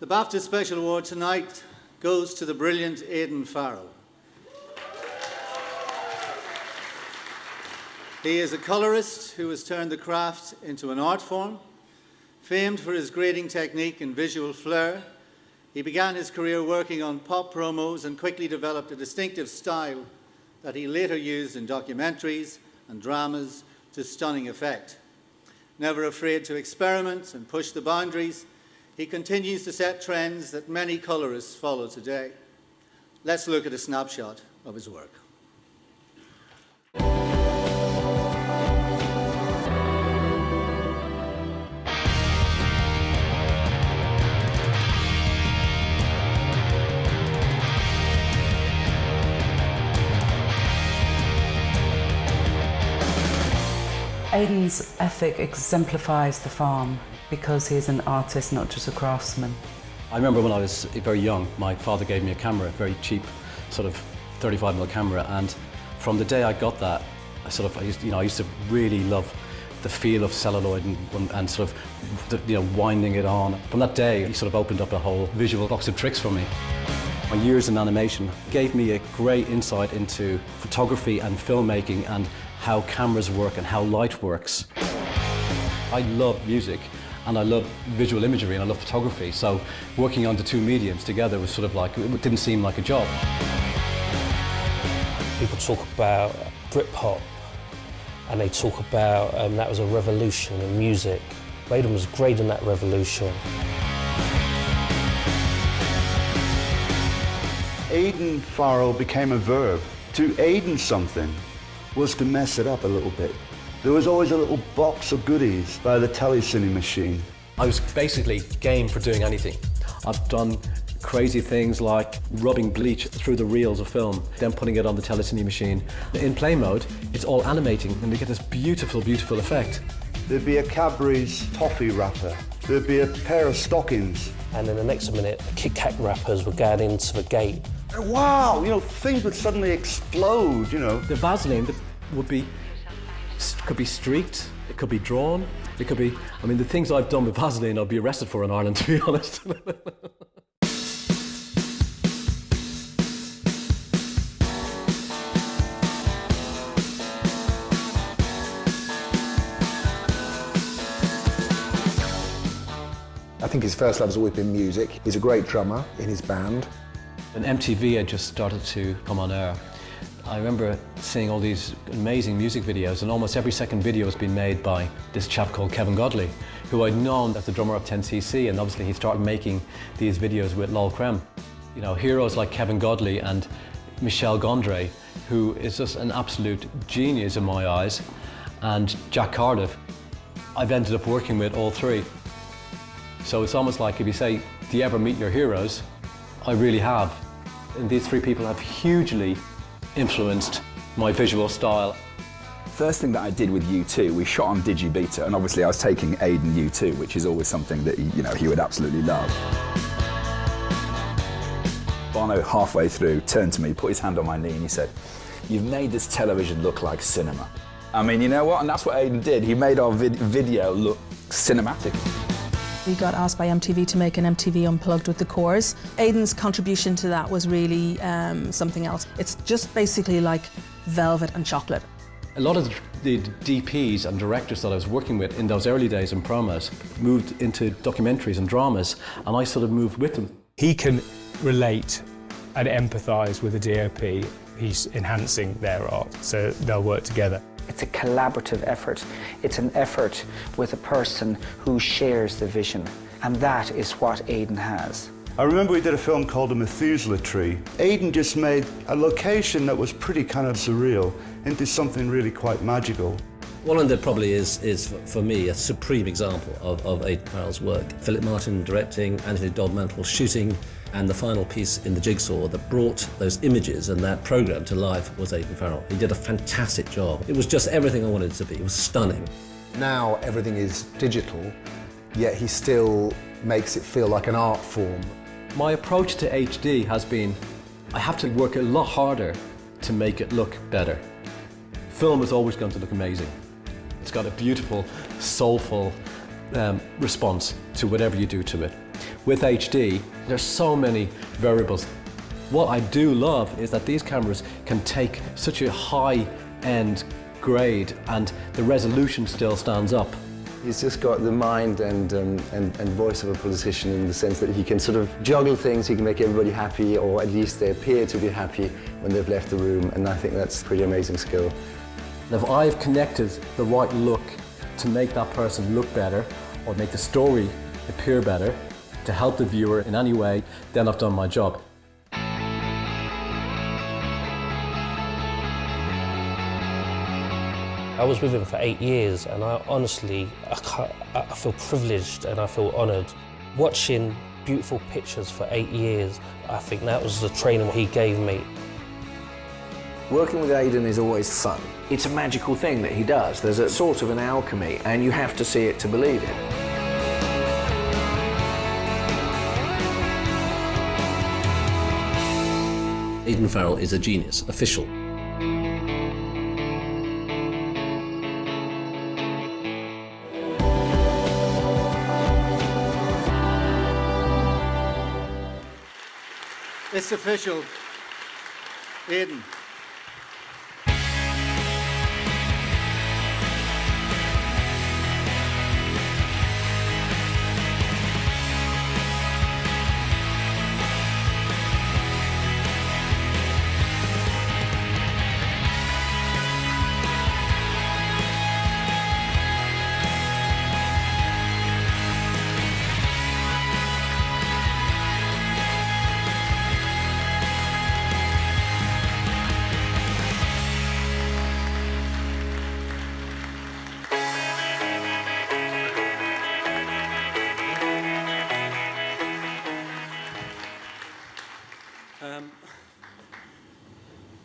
The BAFTA Special Award tonight goes to the brilliant Aidan Farrell. He is a colourist who has turned the craft into an art form. Famed for his grading technique and visual flair, he began his career working on pop promos and quickly developed a distinctive style that he later used in documentaries and dramas to stunning effect. Never afraid to experiment and push the boundaries, he continues to set trends that many colourists follow today. Let's look at a snapshot of his work. Aidan's ethic exemplifies the farm because he's an artist, not just a craftsman. I remember when I was very young, my father gave me a camera, a very cheap sort of 35mm camera, and from the day I got that, I used to really love the feel of celluloid and sort of winding it on. From that day, he sort of opened up a whole visual box of tricks for me. My years in animation gave me a great insight into photography and filmmaking and how cameras work and how light works. I love music and I love visual imagery and I love photography, so working on the two mediums together was sort of like, it didn't seem like a job. People talk about Britpop and they talk about that was a revolution in music. Aidan was great in that revolution. Aidan Farrell became a verb. To Aiden something was to mess it up a little bit. There was always a little box of goodies by the telecine machine. I was basically game for doing anything. I've done crazy things like rubbing bleach through the reels of film, then putting it on the telecine machine. In play mode, it's all animating and you get this beautiful, beautiful effect. There'd be a Cadbury's toffee wrapper. There'd be a pair of stockings. And in the next minute, the Kit Kat wrappers were going into the gate. Wow, things would suddenly explode, The Vaseline could be streaked, it could be drawn, it could be... the things I've done with Vaseline I'd be arrested for in Ireland, to be honest. I think his first love has always been music. He's a great drummer in his band. When MTV had just started to come on air, I remember seeing all these amazing music videos, and almost every second video has been made by this chap called Kevin Godley, who I'd known as the drummer of 10cc, and obviously he started making these videos with Lol Creme. Heroes like Kevin Godley and Michel Gondry, who is just an absolute genius in my eyes, and Jack Cardiff. I've ended up working with all three. So it's almost like if you say, do you ever meet your heroes? I really have. And these three people have hugely influenced my visual style. First thing that I did with U2, we shot on Digibeta, and obviously I was taking Aiden U2, which is always something that he would absolutely love. Bono, halfway through, turned to me, put his hand on my knee, and he said, "You've made this television look like cinema." You know what? And that's what Aiden did. He made our video look cinematic. We got asked by MTV to make an MTV Unplugged with the Corrs. Aidan's contribution to that was really something else. It's just basically like velvet and chocolate. A lot of the DPs and directors that I was working with in those early days in promos moved into documentaries and dramas, and I sort of moved with them. He can relate and empathise with the DOP. He's enhancing their art, so they'll work together. It's a collaborative effort. It's an effort with a person who shares the vision, and that is what Aidan has. I remember we did a film called The Methuselah Tree. Aidan just made a location that was pretty kind of surreal into something really quite magical. One of them probably is for me, a supreme example of Aidan Farrell's work. Philip Martin directing, Anthony Dodd Mantle shooting, and the final piece in the jigsaw that brought those images and that programme to life was Aidan Farrell. He did a fantastic job. It was just everything I wanted it to be. It was stunning. Now everything is digital, yet he still makes it feel like an art form. My approach to HD has been, I have to work a lot harder to make it look better. Film is always going to look amazing. It's got a beautiful, soulful response to whatever you do to it. With HD, there's so many variables. What I do love is that these cameras can take such a high-end grade and the resolution still stands up. He's just got the mind and voice of a politician in the sense that he can sort of juggle things, he can make everybody happy, or at least they appear to be happy when they've left the room, and I think that's a pretty amazing skill. If I've connected the right look to make that person look better, or make the story appear better, to help the viewer in any way, then I've done my job. I was with him for 8 years, and I honestly, I feel privileged and I feel honoured. Watching beautiful pictures for 8 years, I think that was the training he gave me. Working with Aidan is always fun. It's a magical thing that he does. There's a sort of an alchemy, and you have to see it to believe it. Aidan Farrell is a genius, official. It's official. Aiden.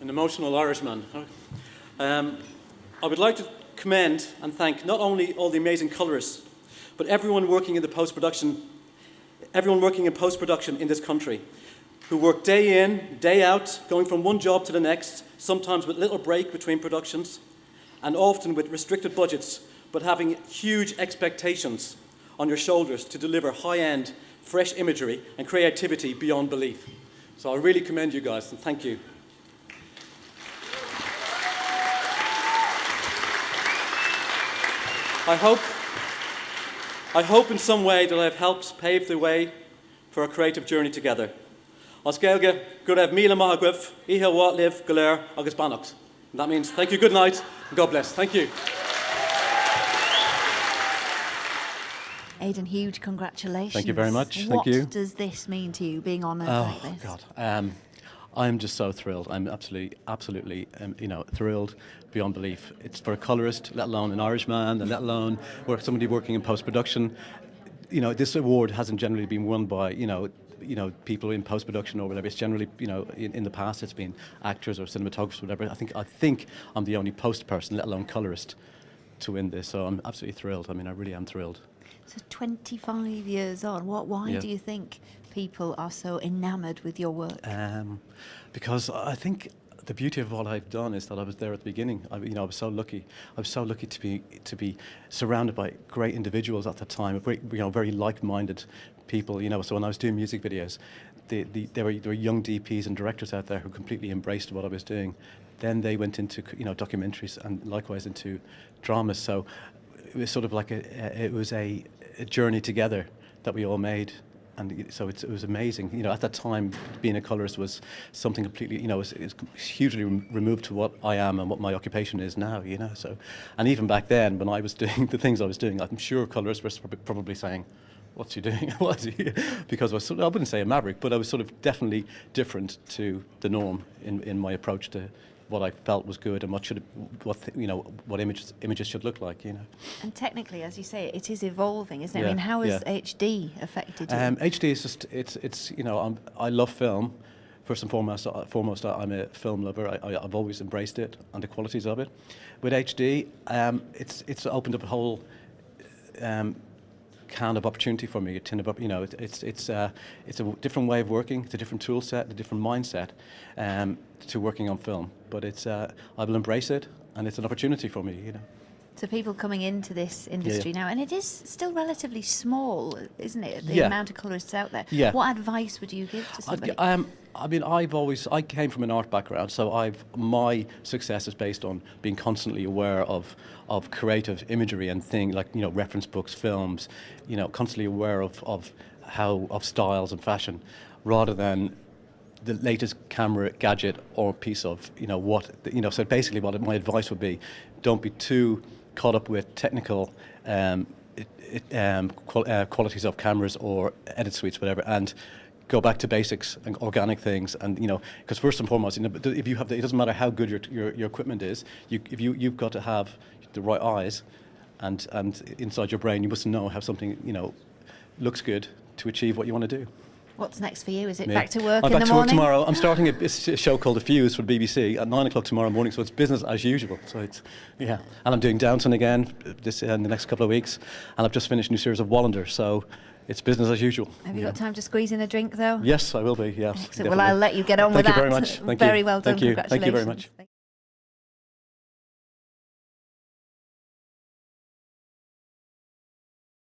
An emotional Irishman. I would like to commend and thank not only all the amazing colourists, but everyone working in post-production in this country, who work day in, day out, going from one job to the next, sometimes with little break between productions, and often with restricted budgets, but having huge expectations on your shoulders to deliver high-end, fresh imagery and creativity beyond belief. So I really commend you guys, and thank you. I hope in some way that I've helped pave the way for a creative journey together. Os gaelge, go raibh míle maith agaibh, ihe bhá libh go léir agus bannacht. And that means thank you, good night, and God bless. Thank you. Aidan, huge congratulations. Thank you very much. What Thank you. does this mean to you, being honoured like this? Oh, God. I'm just so thrilled. I'm absolutely, thrilled beyond belief. It's for a colourist, let alone an Irishman, and let alone somebody working in post-production. This award hasn't generally been won by, people in post-production or whatever. It's generally, in the past it's been actors or cinematographers, whatever. I think I'm the only post person, let alone colourist, to win this. So I'm absolutely thrilled. I really am thrilled. So 25 years on, why do you think people are so enamoured with your work? Because I think the beauty of what I've done is that I was there at the beginning. I was so lucky. I was so lucky to be surrounded by great individuals at the time, very like-minded people. So when I was doing music videos, there were young DPs and directors out there who completely embraced what I was doing. Then they went into documentaries and likewise into dramas. So it was sort of like a journey together that we all made. And so it was amazing. At that time, being a colourist was something completely, it's hugely removed to what I am and what my occupation is now, So, and even back then, when I was doing the things I was doing, I'm sure colourists were probably saying, "What's he doing?" Because I wouldn't say a maverick, but I was sort of definitely different to the norm in my approach to what I felt was good and what images should look like, And technically, as you say, it is evolving, isn't it? How has HD affected you? HD is just it's I love film. First and foremost, I'm a film lover. I've always embraced it and the qualities of it. With HD, it's opened up a whole can of opportunity for me. It's a different way of working. It's a different tool set, a different mindset to working on film. But I will embrace it, and it's an opportunity for me. So people coming into this industry now, and it is still relatively small, isn't it? The Yeah. amount of colourists out there. Yeah. What advice would you give to somebody? I mean, I came from an art background, so my success is based on being constantly aware of creative imagery and things like, you know, reference books, films, you know, constantly aware of styles and fashion, rather than the latest camera gadget or piece of, you know, so basically what my advice would be, don't be too caught up with technical qualities of cameras or edit suites, whatever, and go back to basics and organic things. And, you know, because first and foremost, you know, if you have it doesn't matter how good your equipment is, you've got to have the right eyes and inside your brain you must know how something, you know, looks good to achieve what you want to do. What's next for you? Is it Me. back to work I'm in back the to work morning? tomorrow. I'm starting a show called The Fuse for the BBC at 9 o'clock tomorrow morning, so it's business as usual. So it's, yeah. And I'm doing Downton again in the next couple of weeks, and I've just finished a new series of Wallander, so it's business as usual. Have you got time to squeeze in a drink, though? Yes, I will be, yes. Excellent. Well, I'll let you get on with Thank that. you very much. Thank you. Very well done. Thank you. Thank you very Congratulations. much.